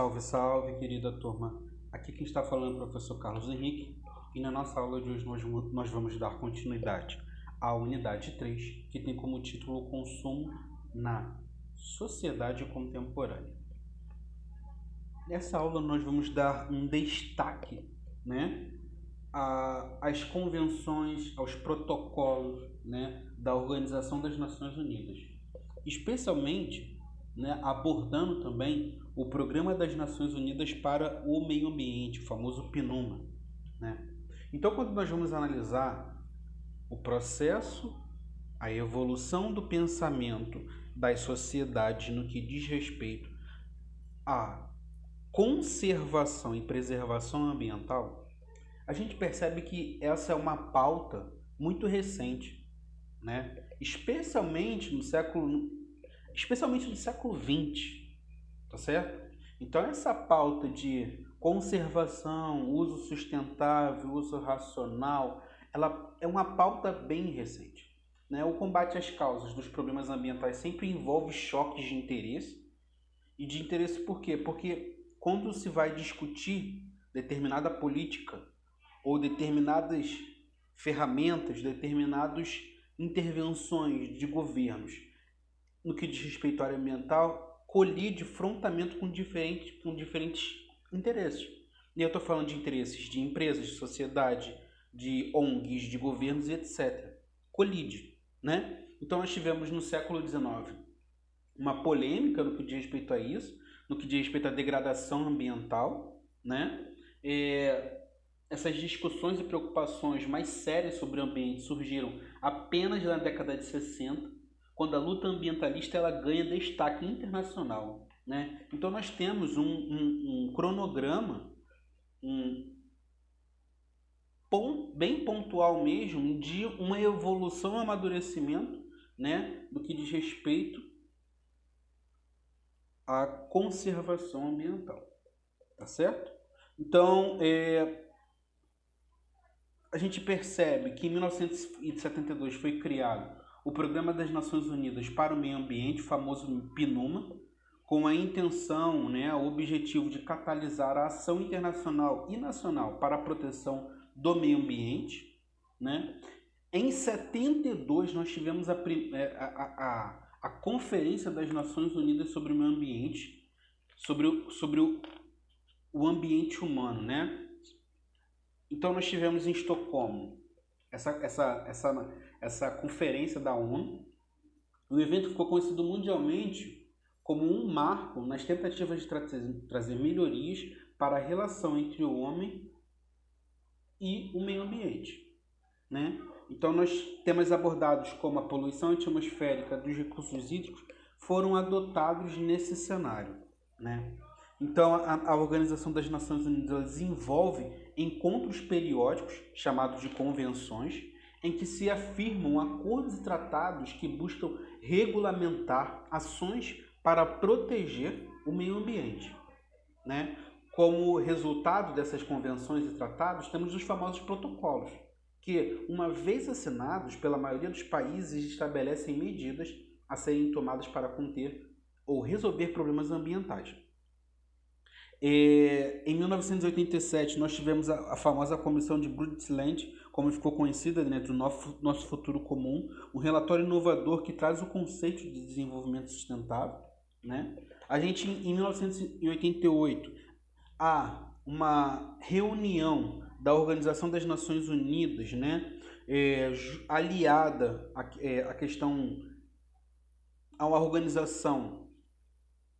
Salve, salve, querida turma. Aqui quem está falando é o professor Carlos Henrique e na nossa aula de hoje nós vamos dar continuidade à unidade 3, que tem como título o consumo na sociedade contemporânea. Nessa aula nós vamos dar um destaque, às convenções, aos protocolos, da Organização das Nações Unidas, especialmente abordando também o Programa das Nações Unidas para o Meio Ambiente, o famoso PNUMA. Então, quando nós vamos analisar o processo, a evolução do pensamento das sociedades no que diz respeito à conservação e preservação ambiental, a gente percebe que essa é uma pauta muito recente, especialmente no século XX, tá certo? Então essa pauta de conservação, uso sustentável, uso racional, ela é uma pauta bem recente. O combate às causas dos problemas ambientais sempre envolve choques de interesse. E de interesse por quê? Porque quando se vai discutir determinada política ou determinadas ferramentas, determinadas intervenções de governos no que diz respeito à área ambiental, colide frontalmente com diferentes interesses. E eu estou falando de interesses de empresas, de sociedade, de ONGs, de governos e etc. Colide, Então nós tivemos no século XIX uma polêmica no que diz respeito a isso, no que diz respeito à degradação ambiental, Essas discussões e preocupações mais sérias sobre o ambiente surgiram apenas na década de 60, quando a luta ambientalista ela ganha destaque internacional. Então nós temos um cronograma bem pontual mesmo de uma evolução e amadurecimento do que diz respeito à conservação ambiental. Tá certo? Então, a gente percebe que em 1972 foi criado o Programa das Nações Unidas para o Meio Ambiente, o famoso PNUMA, com a intenção, o objetivo de catalisar a ação internacional e nacional para a proteção do meio ambiente. Em 72 nós tivemos a Conferência das Nações Unidas sobre o Meio Ambiente, sobre o ambiente humano, Então nós tivemos em Estocolmo essa conferência da ONU. O evento ficou conhecido mundialmente como um marco nas tentativas de trazer melhorias para a relação entre o homem e o meio ambiente, Então nós temas abordados como a poluição atmosférica dos recursos hídricos foram adotados nesse cenário, Então a Organização das Nações Unidas desenvolve encontros periódicos, chamados de convenções, em que se afirmam acordos e tratados que buscam regulamentar ações para proteger o meio ambiente. Como resultado dessas convenções e tratados, temos os famosos protocolos, que, uma vez assinados pela maioria dos países, estabelecem medidas a serem tomadas para conter ou resolver problemas ambientais. Em 1987, nós tivemos a famosa Comissão de Brundtland, como ficou conhecida dentro do nosso futuro comum, um relatório inovador que traz o conceito de desenvolvimento sustentável. A gente, em 1988, há uma reunião da Organização das Nações Unidas, aliada à questão a uma organização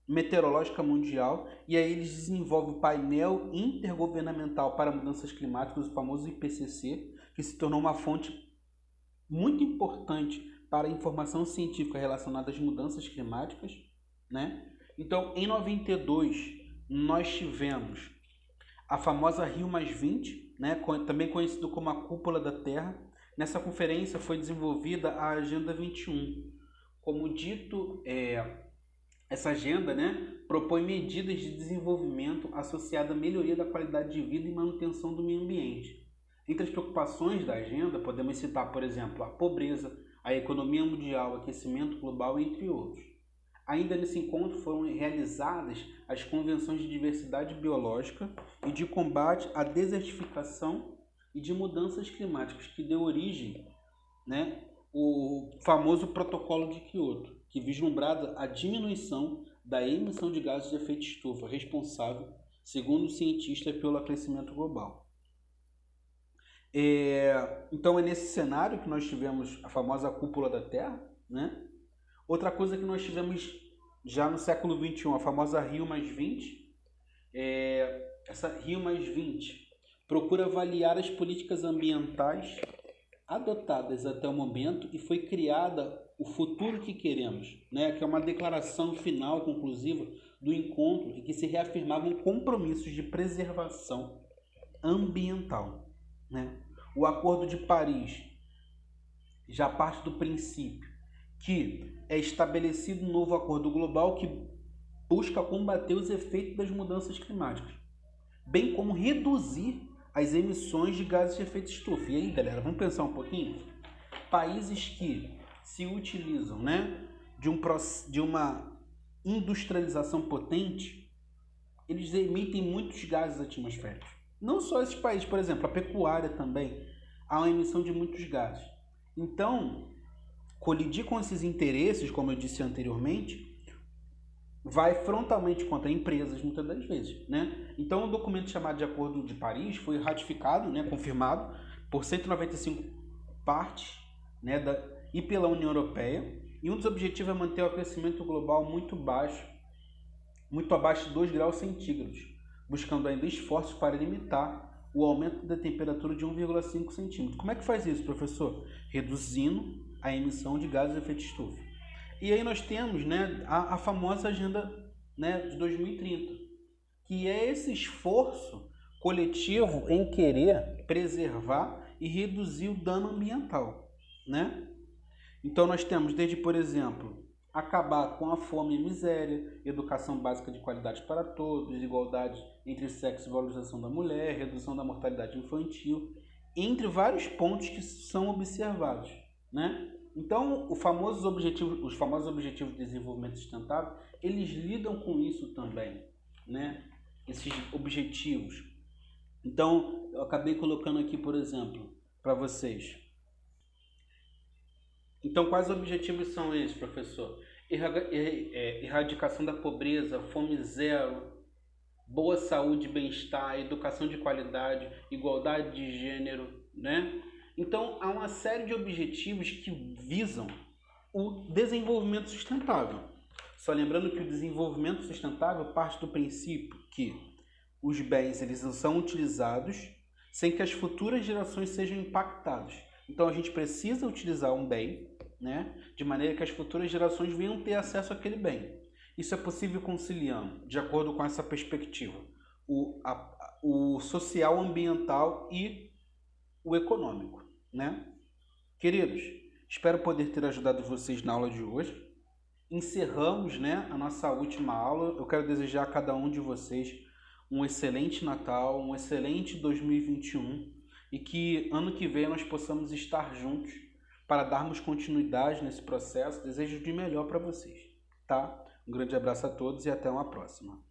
meteorológica mundial, e aí eles desenvolvem o painel intergovernamental para mudanças climáticas, o famoso IPCC, que se tornou uma fonte muito importante para a informação científica relacionada às mudanças climáticas, Então, em 92, nós tivemos a famosa Rio+20, também conhecido como a Cúpula da Terra. Nessa conferência foi desenvolvida a Agenda 21. Como dito, essa agenda propõe medidas de desenvolvimento associadas à melhoria da qualidade de vida e manutenção do meio ambiente. Entre as preocupações da agenda, podemos citar, por exemplo, a pobreza, a economia mundial, o aquecimento global, entre outros. Ainda nesse encontro foram realizadas as convenções de diversidade biológica e de combate à desertificação e de mudanças climáticas, que deu origem, né, o famoso Protocolo de Kyoto, que vislumbrava a diminuição da emissão de gases de efeito estufa, responsável, segundo os cientistas, pelo aquecimento global. Então é nesse cenário que nós tivemos a famosa cúpula da Terra, né? Outra coisa que nós tivemos já no século XXI, a famosa Rio+20, essa Rio+20 procura avaliar as políticas ambientais adotadas até o momento e foi criada o futuro que queremos, né? Que é uma declaração final, conclusiva, do encontro em que se reafirmavam compromissos de preservação ambiental, né? O Acordo de Paris já parte do princípio que é estabelecido um novo acordo global que busca combater os efeitos das mudanças climáticas, bem como reduzir as emissões de gases de efeito estufa. E aí, galera, vamos pensar um pouquinho? Países que se utilizam, né, de uma industrialização potente, eles emitem muitos gases atmosféricos. Não só esses países, por exemplo, a pecuária também, há uma emissão de muitos gases. Então, colidir com esses interesses, como eu disse anteriormente, vai frontalmente contra empresas, muitas das vezes, né? Então, o documento chamado de Acordo de Paris foi ratificado, né, confirmado por 195 partes, né, e pela União Europeia, e um dos objetivos é manter o aquecimento global muito baixo, muito abaixo de 2 graus centígrados, buscando ainda esforços para limitar o aumento da temperatura de 1,5 centímetro. Como é que faz isso, professor? Reduzindo a emissão de gases de efeito estufa. E aí nós temos, né, a famosa Agenda, né, de 2030, que é esse esforço coletivo em querer preservar e reduzir o dano ambiental, né? Então nós temos desde, por exemplo, acabar com a fome e miséria, educação básica de qualidade para todos, igualdade entre sexo e valorização da mulher, redução da mortalidade infantil, entre vários pontos que são observados, né? Então, os famosos objetivos de desenvolvimento sustentável, eles lidam com isso também, né? Esses objetivos. Então, eu acabei colocando aqui, por exemplo, para vocês. Então, quais objetivos são esses, professor? Erradicação da pobreza, fome zero, boa saúde e bem-estar, educação de qualidade, igualdade de gênero, né? Então, há uma série de objetivos que visam o desenvolvimento sustentável. Só lembrando que o desenvolvimento sustentável parte do princípio que os bens eles não são utilizados sem que as futuras gerações sejam impactadas. Então, a gente precisa utilizar um bem, né, de maneira que as futuras gerações venham ter acesso àquele bem. Isso é possível conciliando, de acordo com essa perspectiva, o social, ambiental e o econômico, né? Queridos, espero poder ter ajudado vocês na aula de hoje. Encerramos, né, a nossa última aula. Eu quero desejar a cada um de vocês um excelente Natal, um excelente 2021 e que ano que vem nós possamos estar juntos para darmos continuidade nesse processo. Desejo de melhor para vocês, tá? Um grande abraço a todos e até uma próxima.